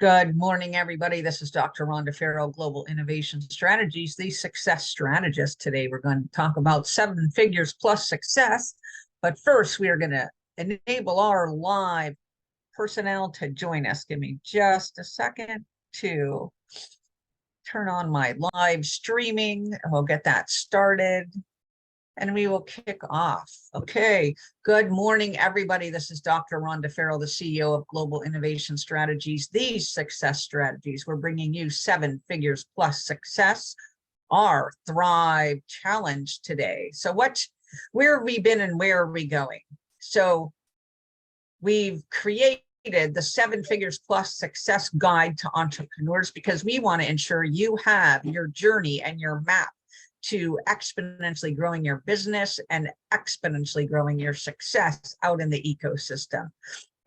Good morning, everybody. This is Dr. Rhonda Farrell, Global Innovation Strategies, the success strategist. Today, we're going to talk about 7 figures plus success. But first, we are going to enable our live personnel to join us. Give me just a second to turn on my live streaming, and we'll get that started. And we will kick off. Okay, good morning, everybody. This is Dr. Rhonda Farrell, the CEO of Global Innovation Strategies, these success strategies. We're bringing you 7 figures plus success, our Thrive Challenge today. So where have we been and where are we going? So we've created the 7 figures plus success guide to entrepreneurs because we want to ensure you have your journey and your map to exponentially growing your business and exponentially growing your success out in the ecosystem.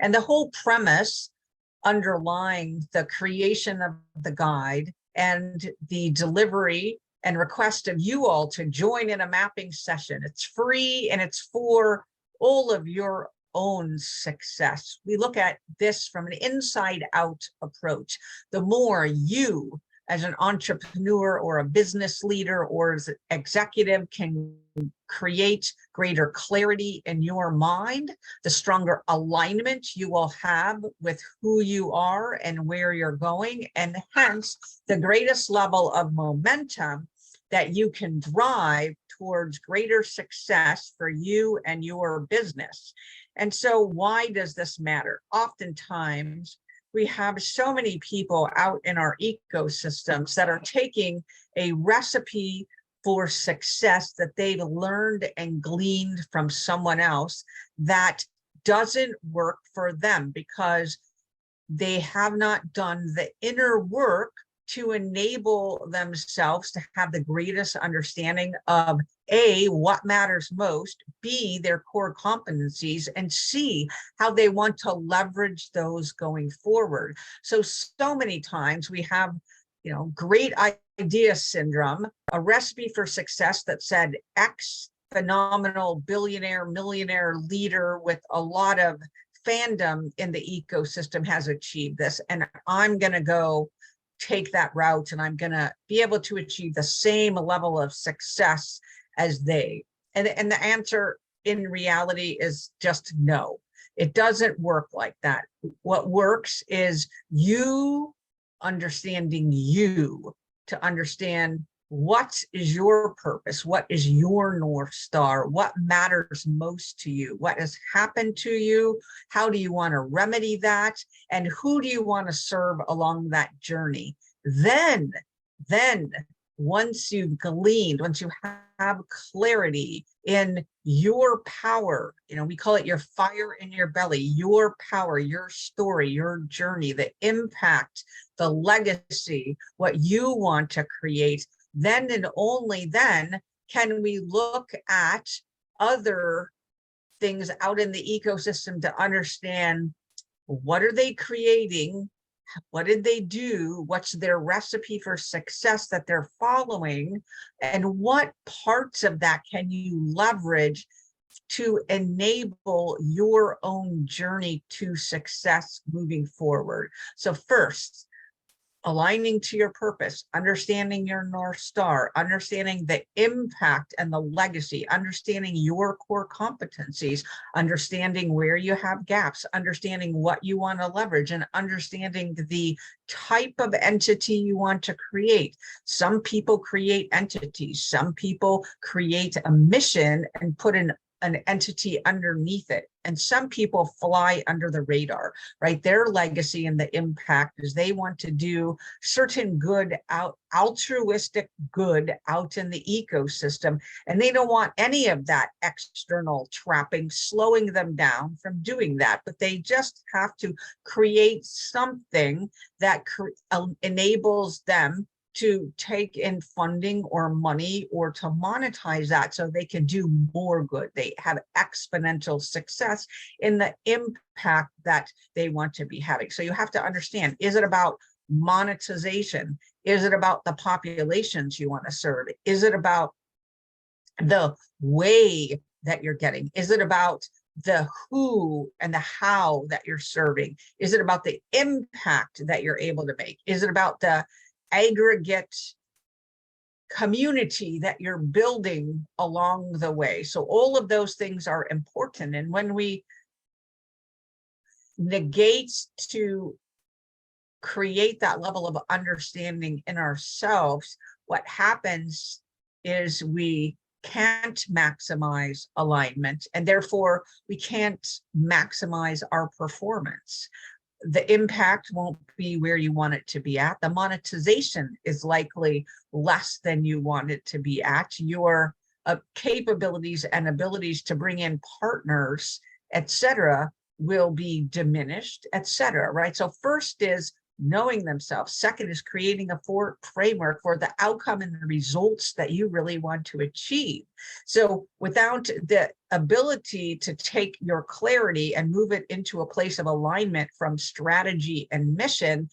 And the whole premise underlying the creation of the guide and the delivery and request of you all to join in a mapping session. It's free and it's for all of your own success. We look at this from an inside out approach. The more you as an entrepreneur or a business leader or as an executive can create greater clarity in your mind, the stronger alignment you will have with who you are and where you're going, and hence the greatest level of momentum that you can drive towards greater success for you and your business. And so why does this matter? Oftentimes, we have so many people out in our ecosystems that are taking a recipe for success that they've learned and gleaned from someone else that doesn't work for them because they have not done the inner work to enable themselves to have the greatest understanding of A, what matters most, B, their core competencies, and C, how they want to leverage those going forward. So many times we have, great idea syndrome, a recipe for success that said X phenomenal billionaire, millionaire leader with a lot of fandom in the ecosystem has achieved this, and I'm going to go take that route and I'm going to be able to achieve the same level of success as they. And the answer in reality is just no. It doesn't work like that. What works is you understanding you to understand what is your purpose, what is your North Star, what matters most to you, what has happened to you, how do you want to remedy that, and who do you want to serve along that journey. Then once you've gleaned, once you have clarity in your power, we call it your fire in your belly, your power, your story, your journey, the impact, the legacy, what you want to create, then and only then can we look at other things out in the ecosystem to understand what are they creating, what did they do, what's their recipe for success that they're following, and what parts of that can you leverage to enable your own journey to success moving forward. So first, aligning to your purpose, understanding your North Star, understanding the impact and the legacy, understanding your core competencies, understanding where you have gaps, understanding what you want to leverage, and understanding the type of entity you want to create. Some people create entities, some people create a mission and put an entity underneath it. And some people fly under the radar, right? Their legacy and the impact is they want to do certain good altruistic good out in the ecosystem. And they don't want any of that external trapping slowing them down from doing that. But they just have to create something that enables them to take in funding or money or to monetize that so they can do more good. They have exponential success in the impact that they want to be having. So you have to understand, is it about monetization? Is it about the populations you want to serve? Is it about the way that you're getting? Is it about the who and the how that you're serving? Is it about the impact that you're able to make? Is it about the aggregate community that you're building along the way? So all of those things are important. And when we negate to create that level of understanding in ourselves, what happens is we can't maximize alignment, and therefore we can't maximize our performance. The impact won't be where you want it to be at. The monetization is likely less than you want it to be at. Your capabilities and abilities to bring in partners, etc., will be diminished, etc. Right? So first is knowing themselves. Second is creating a framework for the outcome and the results that you really want to achieve. So without the ability to take your clarity and move it into a place of alignment from strategy and mission,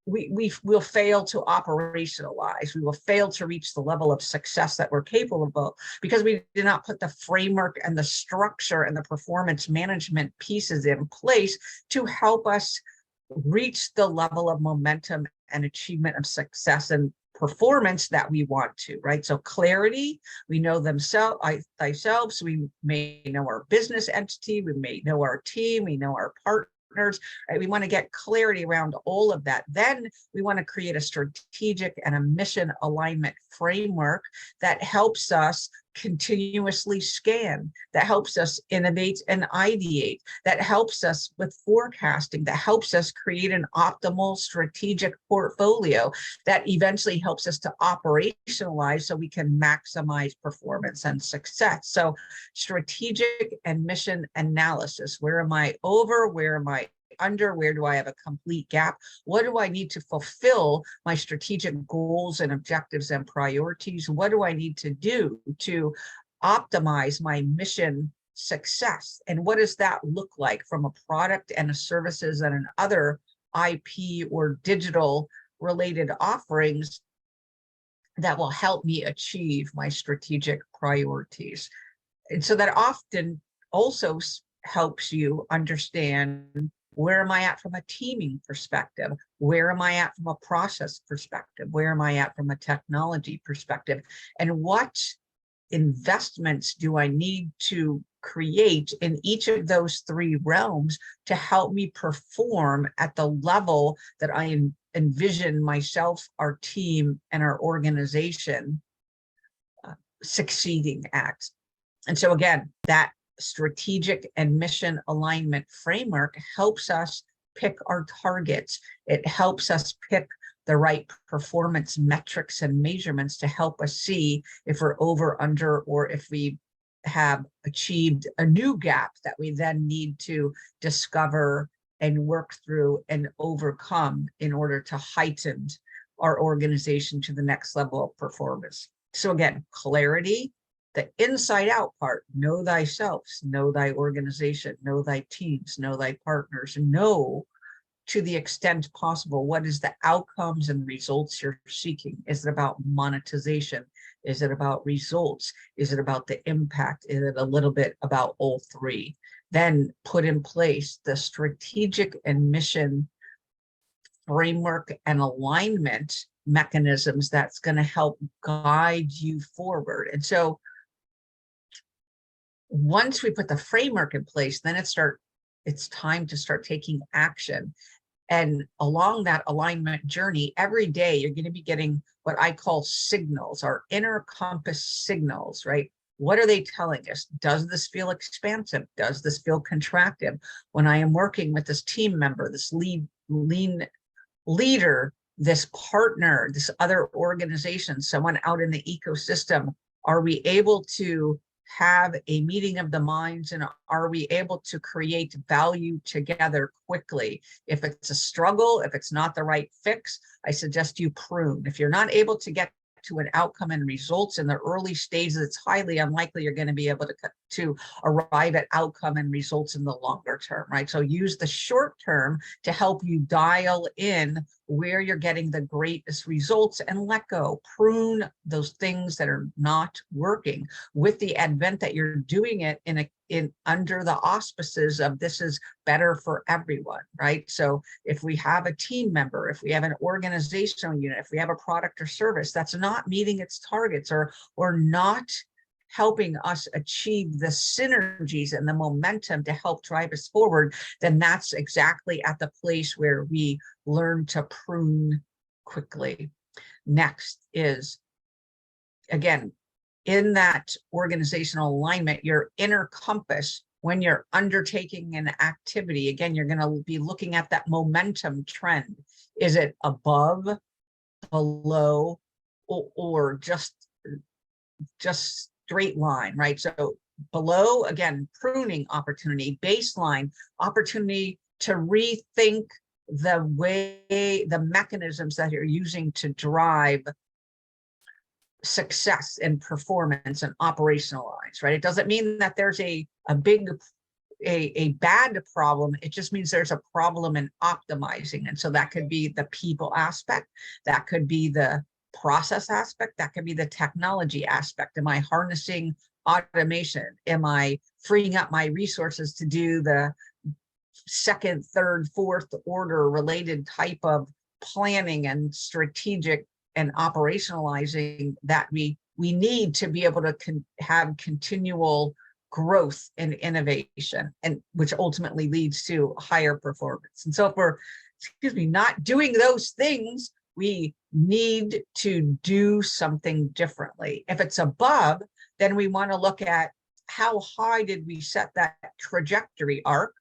we will fail to operationalize. We will fail to reach the level of success that we're capable of, because we did not put the framework and the structure and the performance management pieces in place to help us reach the level of momentum and achievement of success and performance that we want to, right? So clarity, we know thyself, we may know our business entity, we may know our team, we know our partners, right? We want to get clarity around all of that. Then we want to create a strategic and a mission alignment framework that helps us continuously scan, that helps us innovate and ideate, that helps us with forecasting, that helps us create an optimal strategic portfolio that eventually helps us to operationalize so we can maximize performance and success. So strategic and mission analysis: where am I over? Where am I under? Where do I have a complete gap? What do I need to fulfill my strategic goals and objectives and priorities? What do I need to do to optimize my mission success? And what does that look like from a product and a services and an other IP or digital related offerings that will help me achieve my strategic priorities? And so that often also helps you understand, where am I at from a teaming perspective? Where am I at from a process perspective? Where am I at from a technology perspective? And what investments do I need to create in each of those three realms to help me perform at the level that I envision myself, our team, and our organization succeeding at? And so again, that strategic and mission alignment framework helps us pick our targets. It helps us pick the right performance metrics and measurements to help us see if we're over, under, or if we have achieved a new gap that we then need to discover and work through and overcome in order to heighten our organization to the next level of performance. So again, clarity, the inside out part: know thyself, know thy organization, know thy teams, know thy partners, know to the extent possible what is the outcomes and results you're seeking. Is it about monetization? Is it about results? Is it about the impact? Is it a little bit about all three? Then put in place the strategic and mission framework and alignment mechanisms that's going to help guide you forward. And so once we put the framework in place, then it's time to start taking action. And along that alignment journey, every day you're going to be getting what I call signals, our inner compass signals, right? What are they telling us? Does this feel expansive? Does this feel contractive? When I am working with this team member, this lean leader, this partner, this other organization, someone out in the ecosystem, are we able to have a meeting of the minds, and are we able to create value together quickly? If it's a struggle, if it's not the right fix, I suggest you prune. If you're not able to get to an outcome and results in the early stages, it's highly unlikely you're going to be able to arrive at outcome and results in the longer term, right? So use the short term to help you dial in where you're getting the greatest results and let go. Prune those things that are not working, with the advent that you're doing it in a in under the auspices of this is better for everyone, right? So if we have a team member, if we have an organizational unit, if we have a product or service that's not meeting its targets or not helping us achieve the synergies and the momentum to help drive us forward, then that's exactly at the place where we learn to prune quickly. Next is, again, in that organizational alignment, your inner compass, when you're undertaking an activity, again, you're going to be looking at that momentum trend. Is it above, below, or just straight line, right? So below, again, pruning opportunity, baseline opportunity to rethink the way, the mechanisms that you're using to drive success and performance and operationalize, right? It doesn't mean that there's a bad problem. It just means there's a problem in optimizing. And so that could be the people aspect, that could be the process aspect, that could be the technology aspect. Am I harnessing automation? Am I freeing up my resources to do the second, third, fourth order related type of planning and strategic and operationalizing that we need to be able to have continual growth and innovation, and which ultimately leads to higher performance. And so if we're, not doing those things, we need to do something differently. If it's above, then we want to look at how high did we set that trajectory arc?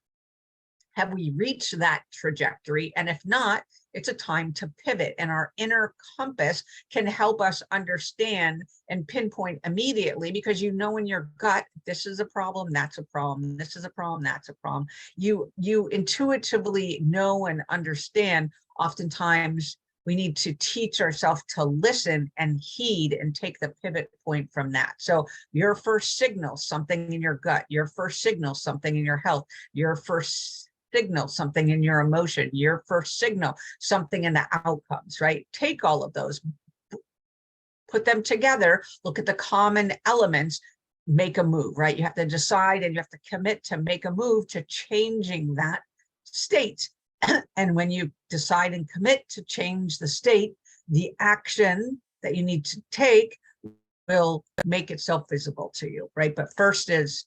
Have we reached that trajectory? And if not, it's a time to pivot. And our inner compass can help us understand and pinpoint immediately, because you know in your gut, this is a problem, that's a problem, this is a problem, that's a problem. You intuitively know and understand. Oftentimes, we need to teach ourselves to listen and heed and take the pivot point from that. So your first signal, something in your gut, your first signal, something in your health, your first signal, something in your emotion, your first signal, something in the outcomes, right? Take all of those, put them together, look at the common elements, make a move, right? You have to decide and you have to commit to make a move to changing that state. And when you decide and commit to change the state, the action that you need to take will make itself visible to you, right? But first is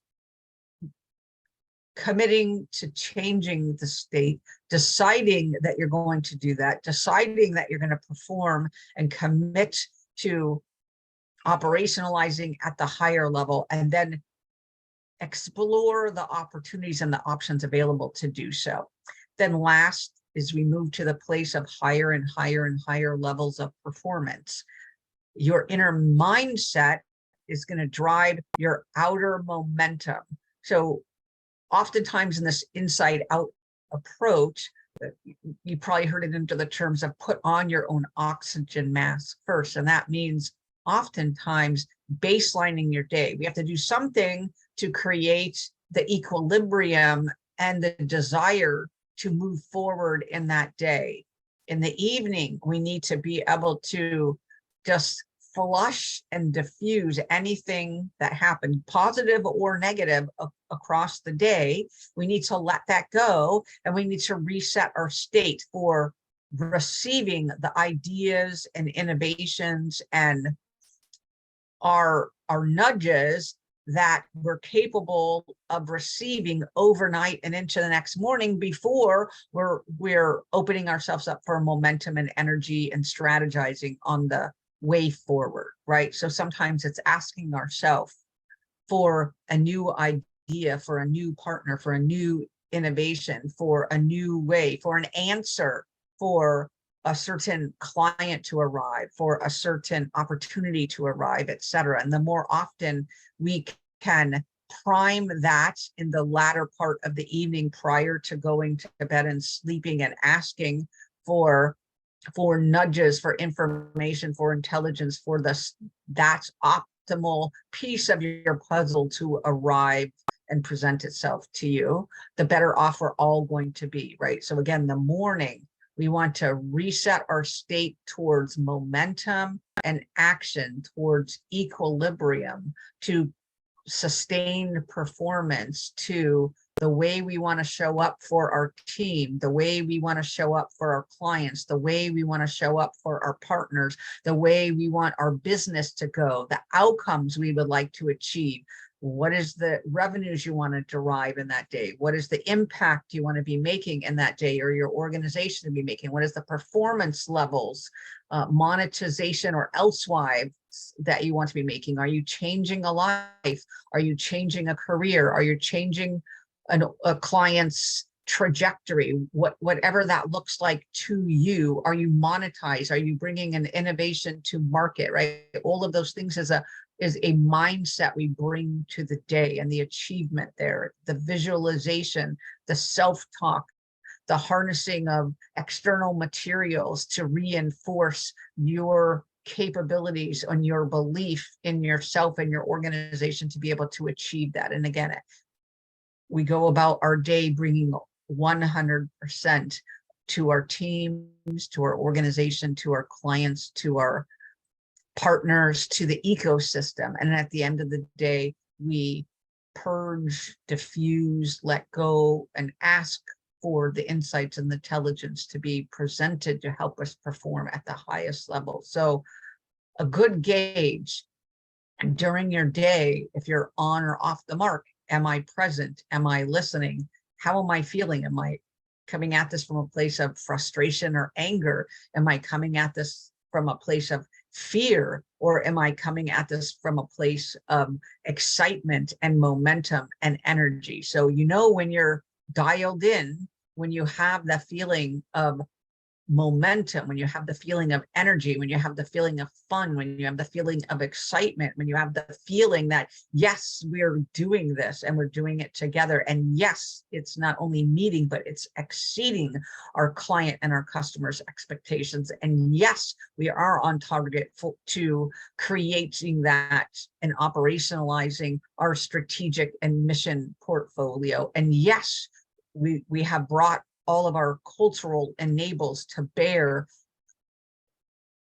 committing to changing the state, deciding that you're going to do that, deciding that you're going to perform and commit to operationalizing at the higher level, and then explore the opportunities and the options available to do so. Then last is we move to the place of higher and higher and higher levels of performance. Your inner mindset is going to drive your outer momentum. So oftentimes in this inside out approach, you probably heard it into the terms of put on your own oxygen mask first. And that means oftentimes baselining your day. We have to do something to create the equilibrium and the desire to move forward in that day. In the evening, we need to be able to just flush and diffuse anything that happened, positive or negative, across the day. We need to let that go, and we need to reset our state for receiving the ideas and innovations and our nudges that we're capable of receiving overnight and into the next morning, before we're opening ourselves up for momentum and energy and strategizing on the way forward, right? So sometimes it's asking ourselves for a new idea, for a new partner, for a new innovation, for a new way, for an answer, for a certain client to arrive, for a certain opportunity to arrive, et cetera. And the more often we can prime that in the latter part of the evening prior to going to bed and sleeping, and asking for nudges, for information, for intelligence, for that's optimal piece of your puzzle to arrive and present itself to you, the better off we're all going to be, right? So again, the morning, we want to reset our state towards momentum and action, towards equilibrium, to sustained performance to the way we want to show up for our team, the way we want to show up for our clients, the way we want to show up for our partners, the way we want our business to go, the outcomes we would like to achieve. What is the revenues you want to derive in that day? What is the impact you want to be making in that day, or your organization to be making? What is the performance levels, monetization or elsewise that you want to be making? Are you changing a life? Are you changing a career? Are you changing a client's trajectory? Whatever that looks like to you, are you monetized? Are you bringing an innovation to market, right? All of those things is a mindset we bring to the day, and the achievement there, the visualization, the self-talk, the harnessing of external materials to reinforce your capabilities and your belief in yourself and your organization to be able to achieve that. And again, we go about our day bringing 100% to our teams, to our organization, to our clients, to our partners, to the ecosystem. And at the end of the day, we purge, diffuse, let go, and ask for the insights and the intelligence to be presented to help us perform at the highest level. So a good gauge during your day, if you're on or off the mark, am I present? Am I listening? How am I feeling? Am I coming at this from a place of frustration or anger? Am I coming at this from a place of fear, or am I coming at this from a place of excitement and momentum and energy? So you know when you're dialed in, when you have that feeling of momentum, when you have the feeling of energy, when you have the feeling of fun, when you have the feeling of excitement, when you have the feeling that, yes, we're doing this and we're doing it together. And yes, it's not only meeting, but it's exceeding our client and our customers' expectations. And yes, we are on target to creating that and operationalizing our strategic and mission portfolio. And yes, we have brought all of our cultural enables to bear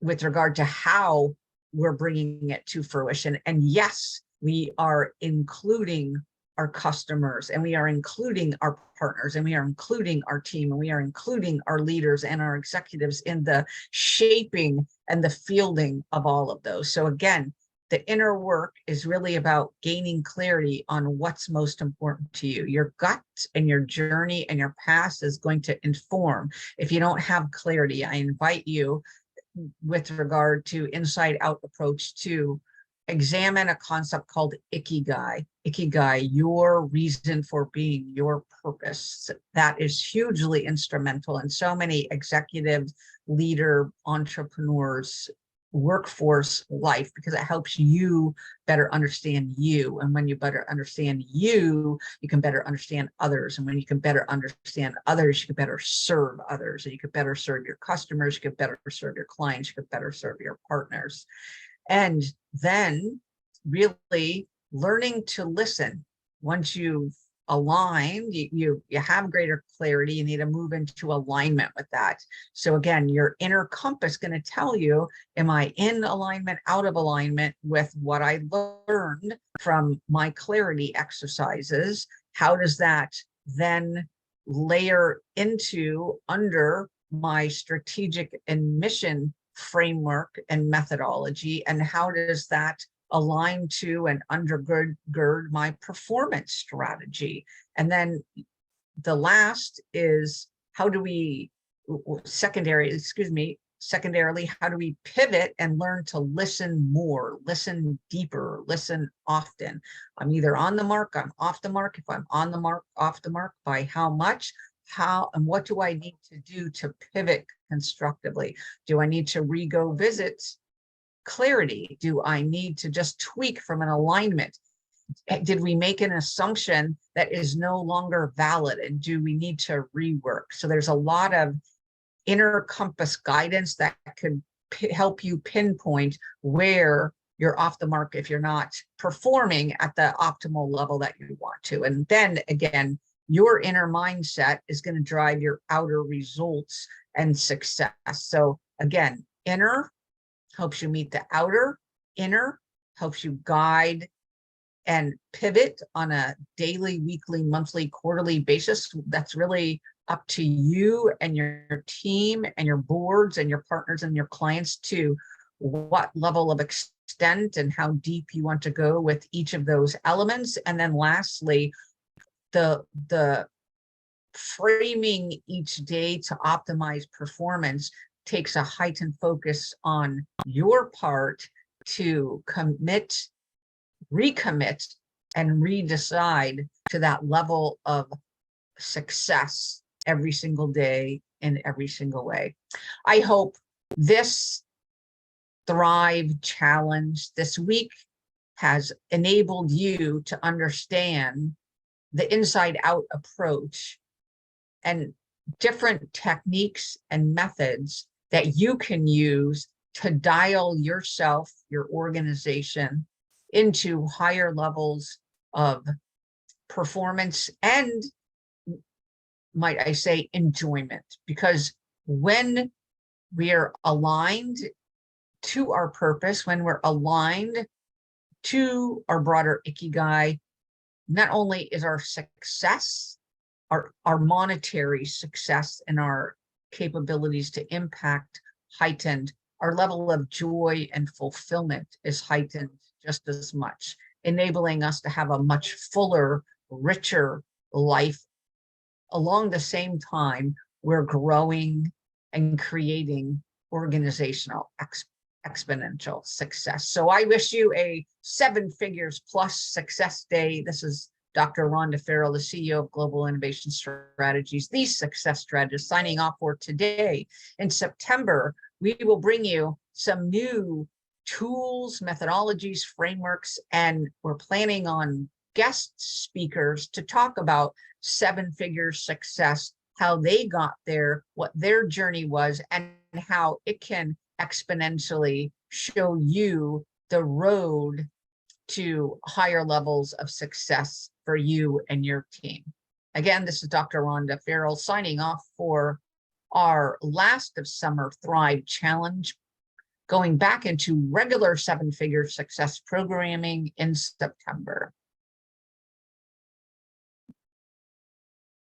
with regard to how we're bringing it to fruition. And yes, we are including our customers, and we are including our partners, and we are including our team, and we are including our leaders and our executives in the shaping and the fielding of all of those. So again, the inner work is really about gaining clarity on what's most important to you. Your gut and your journey and your past is going to inform. If you don't have clarity, I invite you, with regard to inside out approach, to examine a concept called Ikigai. Ikigai, your reason for being, your purpose. That is hugely instrumental in so many executive, leader, entrepreneurs, workforce life, because it helps you better understand you. And when you better understand you, you can better understand others. And when you can better understand others, you can better serve others. And you could better serve your customers, you could better serve your clients, you could better serve your partners. And then really learning to listen. Once you've aligned, you have greater clarity, you need to move into alignment with that. So again, your inner compass is going to tell you, am I in alignment, out of alignment with what I learned from my clarity exercises? How does that then layer into under my strategic and mission framework and methodology? And how does that align to and undergird my performance strategy? And then the last is, how do we secondarily, how do we pivot and learn to listen more, listen deeper, listen often? I'm either on the mark, I'm off the mark. If I'm on the mark, off the mark, by how much? How and what do I need to do to pivot constructively? Do I need to re-go visit clarity? Do I need to just tweak from an alignment? Did we make an assumption that is no longer valid, and do we need to rework? So there's a lot of inner compass guidance that could help you pinpoint where you're off the mark if you're not performing at the optimal level that you want to. And then again, your inner mindset is going to drive your outer results and success. So again, inner helps you meet the outer, inner helps you guide and pivot on a daily, weekly, monthly, quarterly basis. That's really up to you and your team and your boards and your partners and your clients to what level of extent and how deep you want to go with each of those elements. And then lastly, the framing each day to optimize performance takes a heightened focus on your part to commit, recommit, and redecide to that level of success every single day in every single way. I hope this Thrive Challenge this week has enabled you to understand the inside out approach and different techniques and methods that you can use to dial yourself, your organization, into higher levels of performance and, might I say, enjoyment. Because when we are aligned to our purpose, when we're aligned to our broader Ikigai, not only is our success, our monetary success and our capabilities to impact heightened, our level of joy and fulfillment is heightened just as much, enabling us to have a much fuller, richer life. Along the same time, we're growing and creating organizational exponential success. So I wish you a 7 figures plus success day. This is Dr. Rhonda Farrell, the CEO of Global Innovation Strategies, the Success Strategist, signing off for today. In September, we will bring you some new tools, methodologies, frameworks, and we're planning on guest speakers to talk about 7-figure success, how they got there, what their journey was, and how it can exponentially show you the road to higher levels of success for you and your team. Again, this is Dr. Rhonda Farrell signing off for our last of summer Thrive Challenge, going back into regular 7-figure success programming in September.